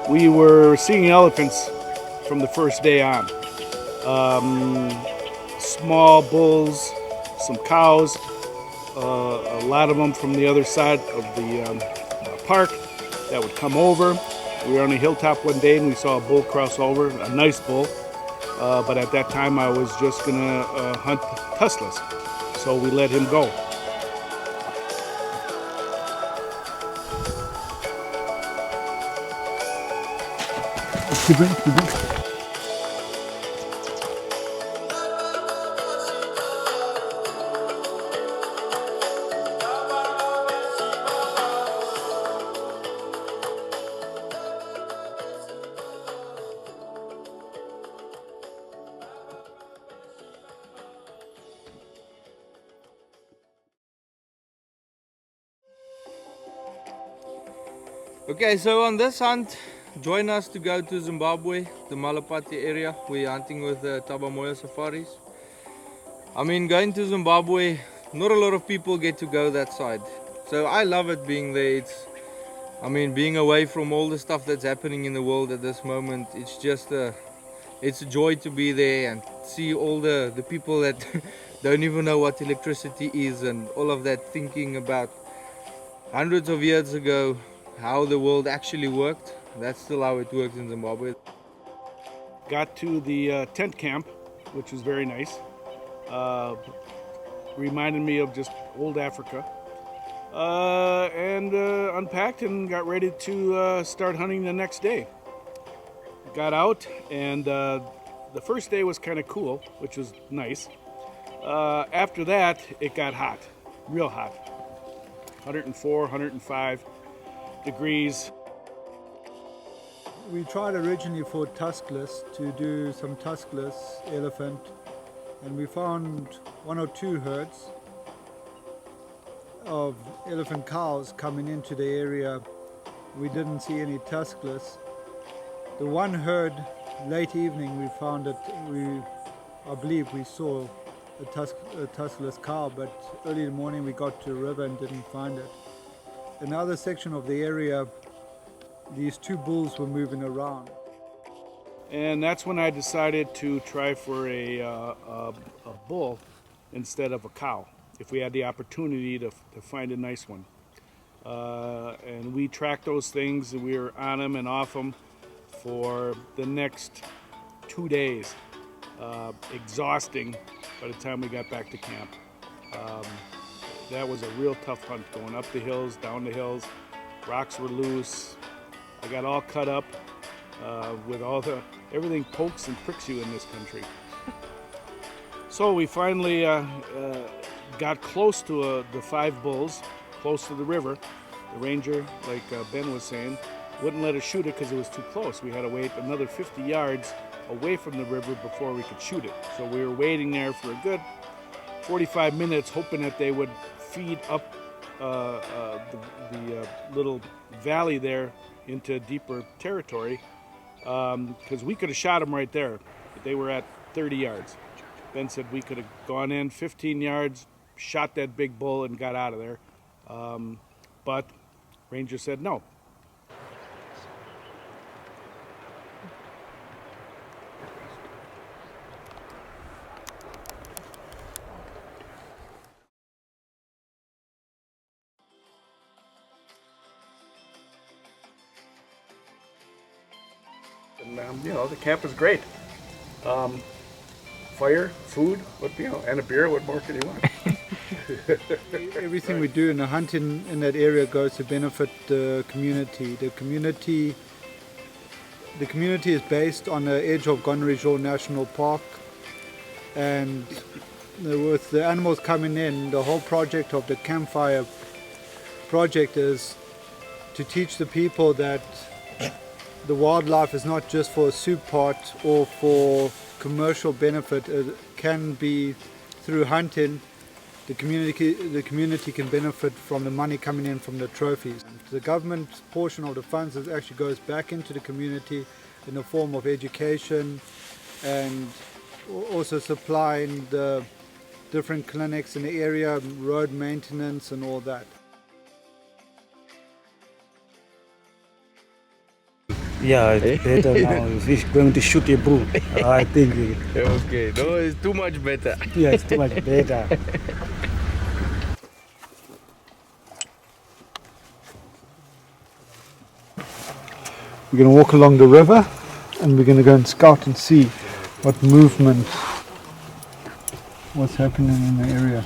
We were seeing elephants from the first day on. Small bulls, some cows, a lot of them from the other side of the park that would come over. We were on a hilltop one day and we saw a bull cross over, a nice bull. But at that time I was just gonna hunt tuskless, so we let him go. Okay, so on this hunt, join us to go to Zimbabwe, the Malapati area. We're hunting with the Thaba Mmoyo safaris. I mean, going to Zimbabwe, not a lot of people get to go that side. So I love it being there. Being away from all the stuff that's happening in the world at this moment, it's a joy to be there and see all the people that don't even know what electricity is and all of that, thinking about hundreds of years ago how the world actually worked. That's still how it works in Zimbabwe. Got to the tent camp, which was very nice. Reminded me of just old Africa. And unpacked and got ready to start hunting the next day. Got out, and the first day was kind of cool, which was nice. After that, it got hot, real hot. 104, 105 degrees. We tried originally for tuskless to do some tuskless elephant, and we found one or two herds of elephant cows coming into the area. We didn't see any tuskless. The one herd, late evening, we found that I believe we saw a tuskless cow, but early in the morning we got to a river and didn't find it. In the other section of the area, these two bulls were moving around. And that's when I decided to try for a bull instead of a cow, if we had the opportunity to find a nice one. And we tracked those things, and we were on them and off them for the next 2 days. Exhausting by the time we got back to camp. That was a real tough hunt, going up the hills, down the hills. Rocks were loose. I got all cut up with everything pokes and pricks you in this country. So we finally got close to the 5 bulls, close to the river. The ranger, like Ben was saying, wouldn't let us shoot it because it was too close. We had to wait another 50 yards away from the river before we could shoot it. So we were waiting there for a good 45 minutes, hoping that they would feed up the little valley there into deeper territory, because we could have shot them right there. They were at 30 yards. Ben said we could have gone in 15 yards, shot that big bull, and got out of there. But Ranger said no. And the camp is great. Fire, food, and a beer. What more could you want? Everything we do in the hunting in that area goes to benefit the community. The community is based on the edge of Gonerijo National Park, and with the animals coming in, the whole project of the campfire project is to teach the people that the wildlife is not just for a soup pot or for commercial benefit. It can be through hunting. The community can benefit from the money coming in from the trophies. The government portion of the funds actually goes back into the community in the form of education and also supplying the different clinics in the area, road maintenance and all that. Yeah, it's better now. If you're going to shoot a bull, I think, Okay, no, it's too much better. yeah, it's too much better. We're going to walk along the river and we're going to go and scout and see what movement, what's happening in the area.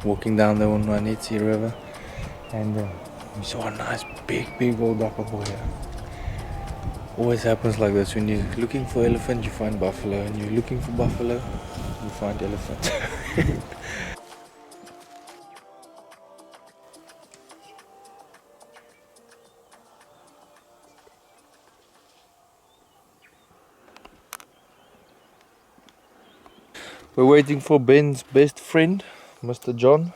Walking down the Unwanitsi River, and we saw a nice big old buffalo here. Always happens like this. When you're looking for elephant, you find buffalo, and you're looking for buffalo, you find elephant. We're waiting for Ben's best friend, Mr. John.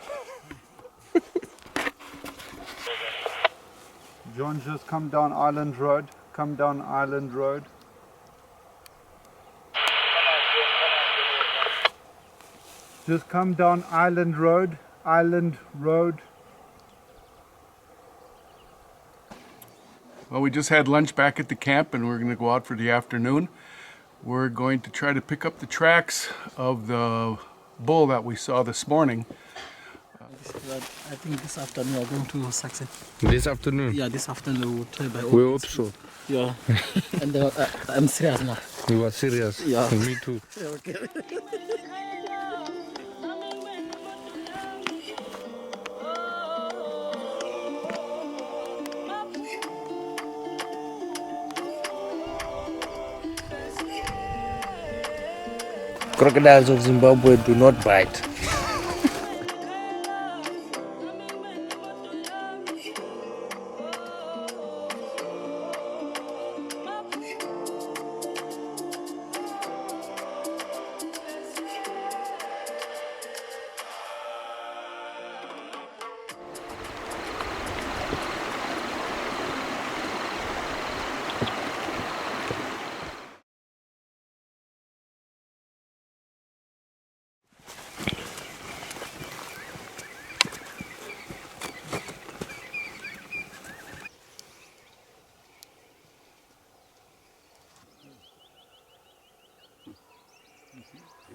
John, just come down Island Road. Come down Island Road. Just come down Island Road. Island Road. Well, we just had lunch back at the camp and we're going to go out for the afternoon. We're going to try to pick up the tracks of the bull that we saw this morning. I think this afternoon we are going to succeed. This afternoon? Yeah, this afternoon we'll try by all We means. hope so. Yeah, and I'm serious now. You are serious? Yeah. Me too. Okay. Crocodiles of Zimbabwe do not bite.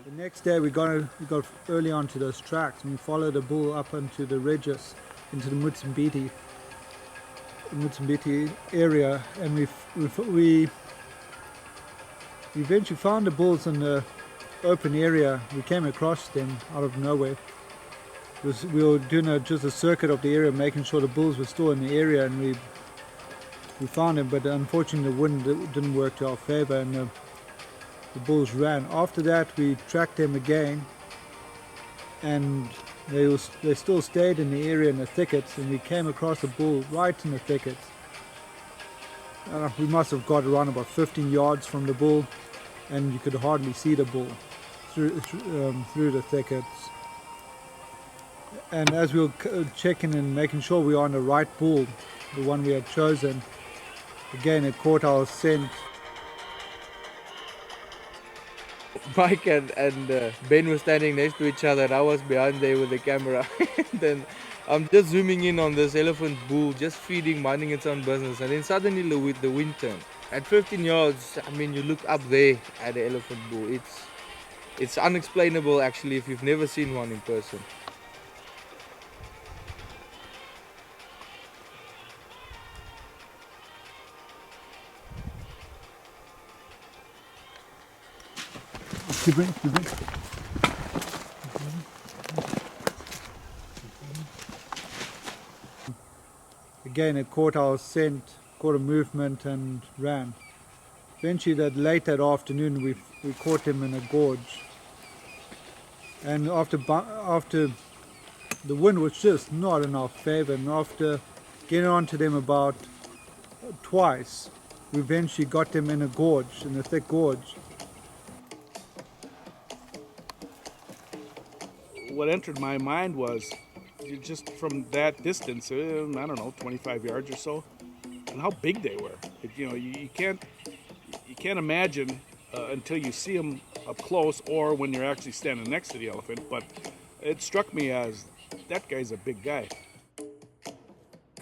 The next day we got early onto those tracks and we followed the bull up onto the ridges into the Mozambique area, and we eventually found the bulls in the open area. We came across them out of nowhere. We were doing just a circuit of the area, making sure the bulls were still in the area, and we found them, but unfortunately the wind didn't work to our favor and the bulls ran. After that we tracked them again, and they still stayed in the area in the thickets, and we came across a bull right in the thickets. We must have got around about 15 yards from the bull, and you could hardly see the bull through the thickets. And as we were checking and making sure we were on the right bull, the one we had chosen, again it caught our scent. Mike and Ben were standing next to each other, and I was behind there with the camera. Then I'm just zooming in on this elephant bull, just feeding, minding its own business, and then suddenly the wind turned. At 15 yards, I mean, you look up there at the elephant bull. It's unexplainable actually if you've never seen one in person. Again, it caught our scent, caught a movement and ran. Eventually, late that afternoon, we caught him in a gorge. And after the wind was just not in our favor, and after getting onto them about twice, we eventually got them in a gorge, in a thick gorge. What entered my mind was just from that distance, I don't know, 25 yards or so, and how big they were. You can't imagine until you see them up close or when you're actually standing next to the elephant. But it struck me as that guy's a big guy.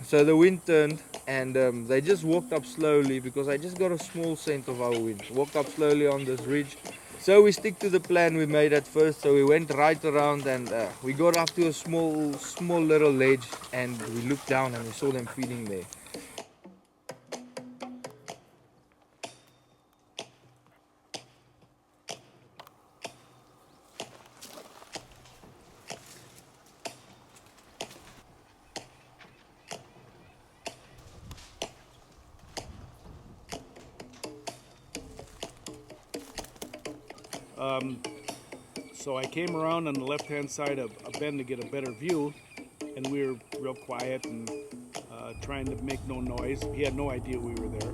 So the wind turned, and they just walked up slowly because I just got a small scent of our wind. Walked up slowly on this ridge. So we stick to the plan we made at first. So we went right around, and we got up to a small little ledge, and we looked down and we saw them feeding there. So I came around on the left-hand side of a bend to get a better view, and we were real quiet and trying to make no noise. He had no idea we were there.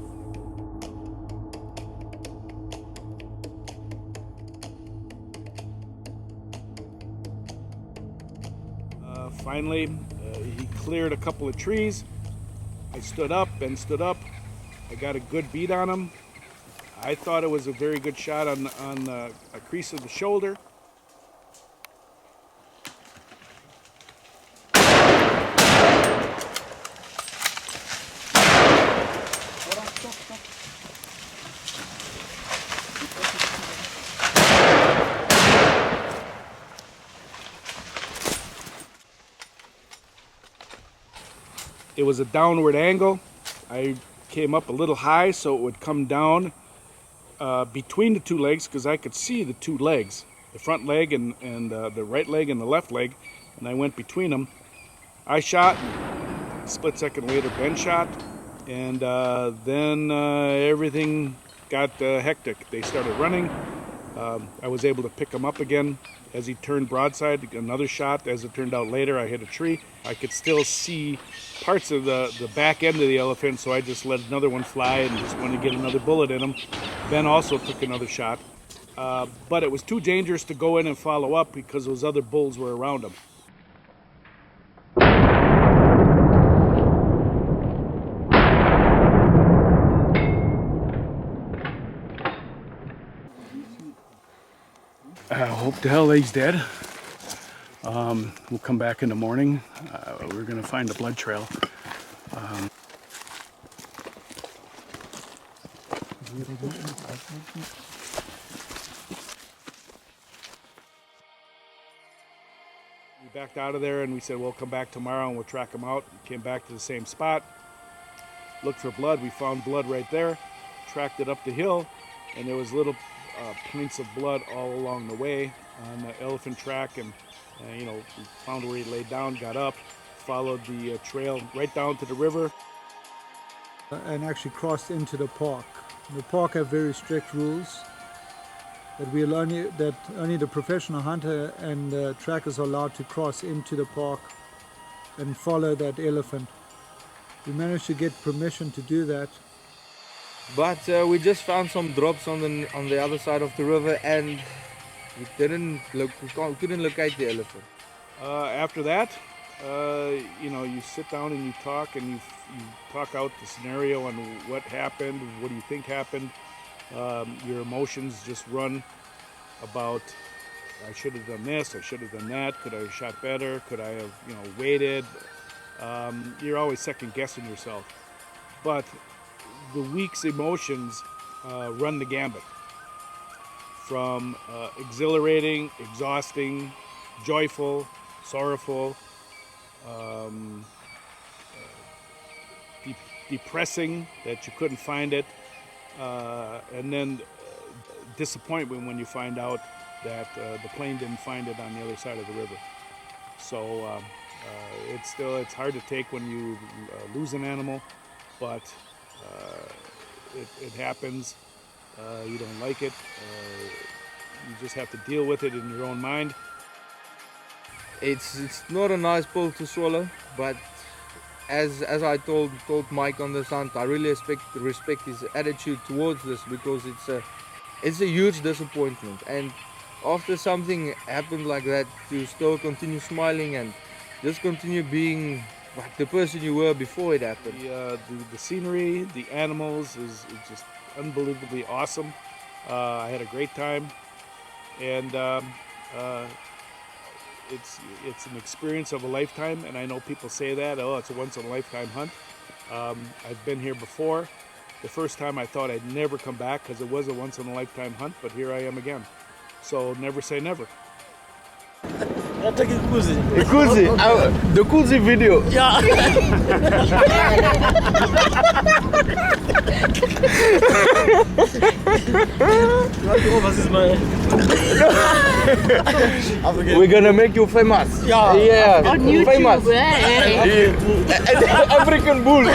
Finally, he cleared a couple of trees. I stood up. I got a good beat on him. I thought it was a very good shot on a crease of the shoulder. It was a downward angle. I came up a little high so it would come down between the two legs, because I could see the two legs, the front leg and the right leg and the left leg, and I went between them. I shot, a split second later Ben shot, and then everything got hectic. They started running. I was able to pick him up again. As he turned broadside, another shot. As it turned out later, I hit a tree. I could still see parts of the back end of the elephant, so I just let another one fly and just wanted to get another bullet in him. Ben also took another shot. But it was too dangerous to go in and follow up because those other bulls were around him. I hope to hell he's dead. We'll come back in the morning. We're going to find a blood trail. We backed out of there and we said we'll come back tomorrow and we'll track him out. We came back to the same spot, looked for blood. We found blood right there, tracked it up the hill, and there was little points of blood all along the way on the elephant track, and we found where he laid down, got up, followed the trail right down to the river, And actually crossed into the park. The park have very strict rules that only the professional hunter and trackers are allowed to cross into the park and follow that elephant. We managed to get permission to do that. But we just found some drops on the other side of the river, and we couldn't locate the elephant. After that, you sit down and you talk, and you talk out the scenario and what happened, what do you think happened. Your emotions just run about I should have done this, I should have done that, could I have shot better, could I have, waited. You're always second guessing yourself. But the week's emotions run the gambit. From exhilarating, exhausting, joyful, sorrowful, depressing that you couldn't find it, and then disappointment when you find out that the plane didn't find it on the other side of the river. So it's hard to take when you lose an animal, but it happens. You don't like it. You just have to deal with it in your own mind. It's not a nice pill to swallow, but as I told Mike on this hunt, I really respect his attitude towards this, because it's a huge disappointment. And after something happened like that, to still continue smiling and just continue being like the person you were before it happened. The scenery, the animals is just unbelievably awesome. I had a great time, and it's an experience of a lifetime. And I know people say that, oh, it's a once in a lifetime hunt. I've been here before. The first time I thought I'd never come back because it was a once in a lifetime hunt, but here I am again. So never say never. Take it Kuzi. Kuzi, the Kuzi video. Yeah. We're gonna make you famous. Yeah. On YouTube, famous. African bull.